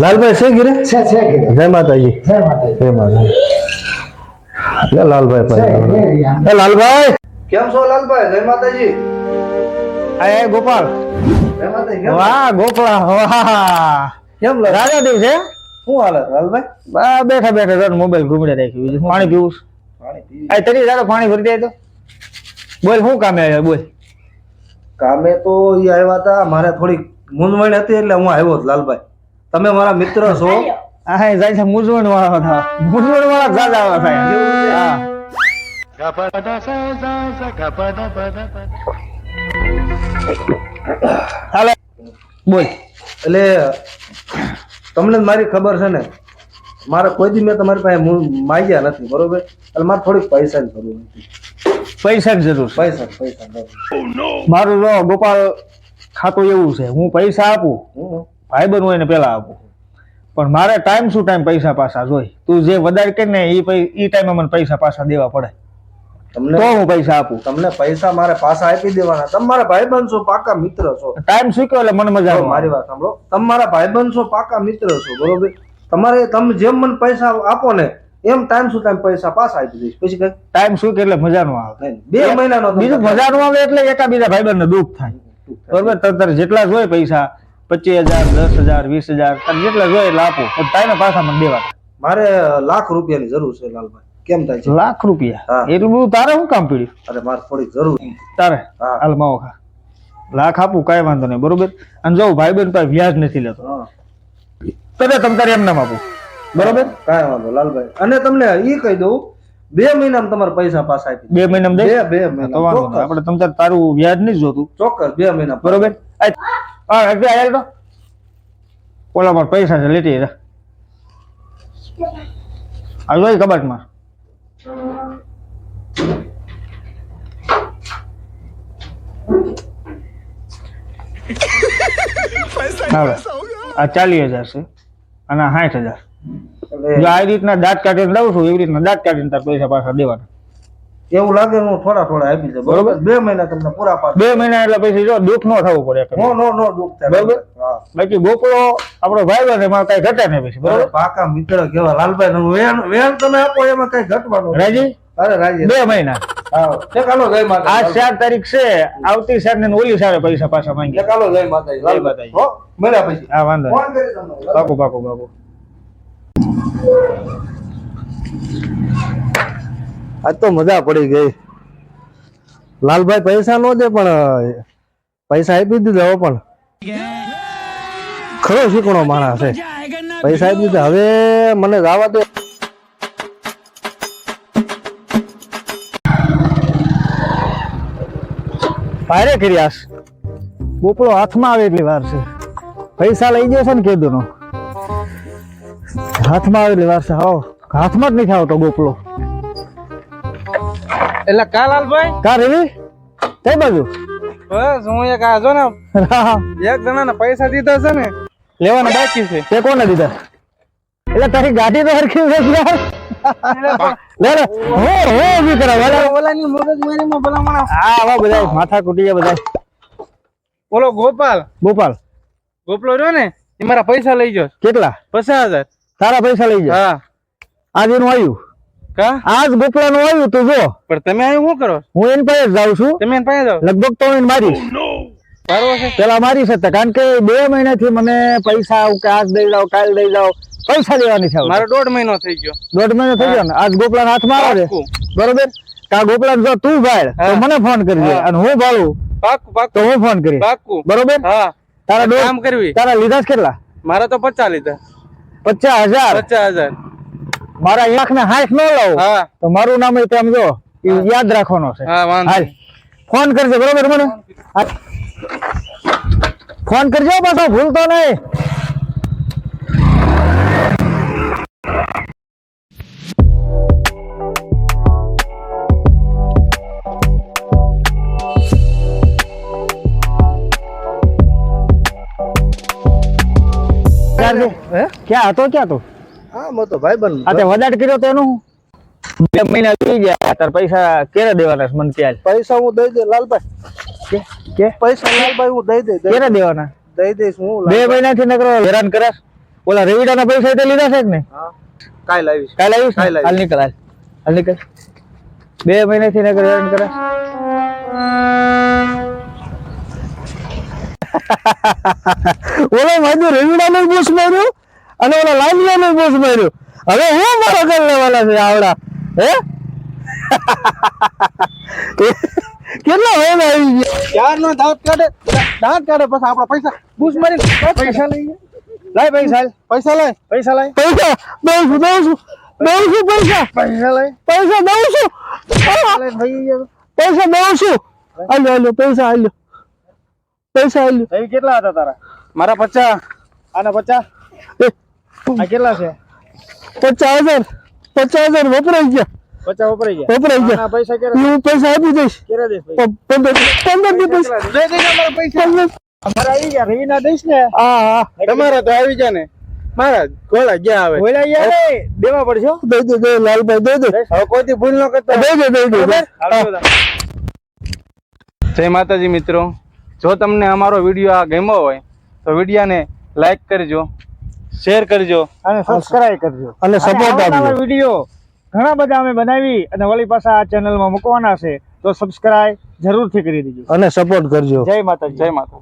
લાલભાઈ છે ઘરે? છે ઘરે. જય માતાજી. જય માતાજી. જય માતાજી. લે લાલભાઈ પાસે. એ લાલભાઈ કેમ છો લાલભાઈ? જય માતાજી. આ ગોપાલ. જય માતાજી. કેમ વાહ ગોપાલ વાહ. કેમ લાગે? રાજા દિવસ છે. શું હાલત લાલભાઈ? બા બેઠા બેઠા તો મોબાઈલ ઘૂમડે રાખ્યું બીજું પાણી પીવું છે. પાણી પી. આ તરી જાડો પાણી ભરી દે તો બોલ શું કામે આવ્યા બોલ. કામે તો ઈ આવ્યા હતા, મારે થોડી મૂંઝવણ હતી એટલે હું આવ્યો હતો લાલભાઈ. તમે મારા મિત્ર છો. આ હે જાય છે મૂંઝવણ વાળા હતા. મૂંઝવણ વાળા જાજા આવા થાય. હા હાલે બોલ. એટલે તમને મારી ખબર છે ને, મારે કોઈ દી મેં તમારી પાસે માંગ્યા નથી, બરોબર? એટલે મારે થોડીક પૈસાની જરૂર હતી. પૈસાની જરૂર છે. પૈસા મારું જો ગોપાલ ખાતું એવું છે, હું પૈસા આપું ભાઈબંધ હોય ને પેલા આપું, પણ મારે ટાઈમ શું ટાઈમ પૈસા પાછા જોઈ. તું જે વધારે કે ને એ ટાઈમે મને પૈસા પાછા દેવા પડે તમને તો હું પૈસા આપું. તમને પૈસા મારે પાછા આપી દેવાના. તમે મારા ભાઈબંધ છો, પાકા મિત્ર છો. ટાઈમ શું કહ્યો એટલે મને મજા આવે. મારી વાત સાંભળો, તમે મારા ભાઈબંધ છો, પાકા મિત્ર છો, બરોબર? તમારે તમે જેમ મને પૈસા આપો ને એમ ટાઈમ શું ટાઈમ પૈસા પાછા આપી દઈશ. પછી કઈ ટાઈમ શું કે એટલે મજા નો આવે. 2 મહિનાનો બીજું મજા નો આવે એટલે એકા બીજા ભાઈબંધ ને દુઃખ થાય, બરોબર? તારે જેટલા જોઈએ પૈસા 25,000 10,000 20,000 જેટલા જોઈએ એટલે આપો, ટાઈમે પાછા મને દેવા. મારે લાખ રૂપિયાની જરૂર છે લાલભાઈ. કેમ થાય છે? લાખ રૂપિયા? હા. એટલું બધું તારે શું કામ પડ્યું? અરે મારે થોડીક જરૂર તારે હા. હાલ માવો ખા. લાખ આપું કઈ વાંધો નહીં, બરોબર? અને જો ભાઈબંધ પાસે વ્યાજ નથી લેતો હા તને તમ તારે એમ નામ આપું, બરોબર? કાંઈ વાંધો લાલભાઈ. અને તમને ઈ કહી દઉં, 2 મહિનામાં તમારા પૈસા પાછા આપી 2 મહિનામાં દે. બે તો મહિના વાંધો નહીં. આપણે તમ તારે તારું વ્યાજ નહીં જોતું, ચોક્કસ 2 મહિના બરોબર? હા એટલે આયેલ તો ઓલા પર પૈસા છે લેતી રે. આ જોઈ કબાટમાં. હવે આ 40,000 છે અને આ 60,000. જો આ રીતના દાંત કાઢીને દઉં છું એવી રીતના દાંત કાઢીને તાર પૈસા પાછા દેવાના. એવું લાગે હું થોડા આપી દે, બરોબર? 2 મહિના તમને પૂરા પાસ. 2 મહિના એટલે પછી જો દુઃખ ન થવું પડે. નો દુઃખ થાય, બરોબર? હા. બાકી ગોકળો આપણો ભાઈ બને એમાં કઈ ઘટે નહીં પછી, બરોબર? પાકા મિત્ર કેવા લાલભાઈ. વેણ તમે આપો એમાં કઈ ઘટવાનું નથી. રાજી? અરે રાજી. 2 મહિના. હા ચાલો જય માતા. આજ 4 તારીખ છે, આવતી સાર ને ઓલી સારે પૈસા પાછા માંગ્યા. ચાલો જય માતાજી. જય માતાજી. હો મળ્યા પછી હા વાંધો નહીં. ફોન કરી તમને. પાકું પાકું પાકું. આજ તો મજા પડી ગઈ. લાલભાઈ પૈસા નો દે પણ પૈસા આપી દીધા. પણ ખરો શીખણો માણસ છે. પૈસા આપી દીધા. હવે મને જવા દે. ભારે કર્યાસ ગોપળો હાથમાં આવે એટલી વાર છે. પૈસા લઈ જશે ને કીધું નો હાથમાં આવે એટલી વાર છે. હાથમાં જ નથી આવતો ગોપળો. એટલે કા લાલભાઈ? કા રેવી કઈ બાજુ? બસ હું એક આ જો ને એક જણાને પૈસા દીધા છે ને, લેવાના બાકી છે. તે કોને દીધા? એટલે તારી ગાડી તો હરખી છે યાર. લે લે હો ઊભી કરાવ. ઓલાની મગજમારીમાં ભલા માણસ. હા આવા બધા માથા કુટીયા બધા. ઓલો ગોપાલ ગોપલો રહ્યો ને એ મારા પૈસા લઈ ગયો. કેટલા? 50,000. તારા પૈસા લઈ જા. હા આજે નું આવ્યું. કા? આજ ગોપલા નું આવ્યું. તું જો પણ તમે અહીં શું કરો? હું એની પાસે જ જાઉં છું. તમે એને પાસે જાઓ. લગભગ તો એને મારીશ. બરોબર છે. પેલા મારી શકતા, કારણ કે 2 મહિનાથી મને પૈસા કે આજ દઈ જાવ કાલ દઈ જાવ પૈસા દેવાની છે. મારો 1.5 મહિનો થઈ ગયો. 1.5 મહિનો થઈ ગયો ને. આજ ગોપલા હાથમાં આવે છે, બરોબર? કા ગોપલા જો તું ભાઈ તો મને ફોન કરજે, અને હું ભાળું પાક્કું તો હું ફોન કરીશ, પાક્કું. બરોબર? હા તારા દોસ્ત કામ કરવી. તારા લીધા છે કેટલા? મારા તો 50 લીધા. 50,000. 50,000. મારા 1 ને 60 ન લઉં હા તો મારું નામ તેમ જો એ યાદ રાખવાનો છે. હા વાંધો હાલ ફોન કરજે, બરોબર? મને ફોન કરજો પાછો, ભૂલતો નહીં. ક્યાં હતો? ક્યાં તો? હા મો તો ભાઈબંધ. આ તે વદાટ કર્યો તો એનું 2 મહિના થઈ ગયા. તાર પૈસા ક્યારે દેવાના છે મને ક્યાં? પૈસા હું દઈ દે લાલભાઈ. કે પૈસા લાલભાઈ હું દઈ દે. ક્યારે દેવાના? દઈ દઈશ હું. 2 મહિનાથી નકરો હેરાન કરે. ઓલા રવિડાના પૈસા તે લીધા છે કે નહીં? કાલ આવીશ. કાલ આવીશ ને? કાલ આવીશ. હાલ નીકળ હાલ નીકળ 2 મહિનાથી નકર હેરાન કરે ઓલો માજો રવિડાનો બોસ માર્યો અને ઓલા લાલિયાનો બોસ માર્યો હવે હું મારો કર લેવાના છે આવડા હે કેટલા હોય ને આવી ગયા ક્યારનો દાંત કાઢે પછી આપણા પૈસા બૂસ મારી પૈસા લઈ ગયા લાય પૈસા હાલ. પૈસા લાય પૈસા લાય પૈસા દઉં છું પૈસા પૈસા લાય પૈસા દઉં છું લાય ભાઈ ગયા પૈસા દઉં છું હાલ્યો પૈસા હાલ્યો ભાઈ કેટલા હતા તારા મારા 50 આના 50 આ કેટલા છે 50,000 વપરાઈ ગયા 50 વપરાઈ ગયા વપરાઈ ગયા આના પૈસા ક્યારે હું પૈસા આપી દઈશ ક્યારે દઈશ ભાઈ 15 પૈસા દે દે અમારા પૈસા અમારા આવી ગયા રવિના દઈશ ને હા તમારા તો આવી ગયા ને મારા ગોળા ગયા આવે ઓલા યાર એ દેવા પડશે હો. દે લાલભાઈ દે હવે કોઈથી ભૂલ ન કરતા દે બરાબર? આવજો બધા. જય માતાજી મિત્રો, જો તમને અમારો વિડીયો આ ગમ્યો હોય તો વિડીયાને લાઈક કરજો, શેર કરજો અને સબસ્ક્રાઇબ કરજો અને સપોર્ટ આપજો. વિડીયો ઘણા બધા અમે બનાવી અને વળી પાછા આ ચેનલમાં મૂકવાના છે તો સબસ્ક્રાઇબ જરૂરથી કરી દેજો. અને સપોર્ટ કરજો. જય માતાજી. જય માતા.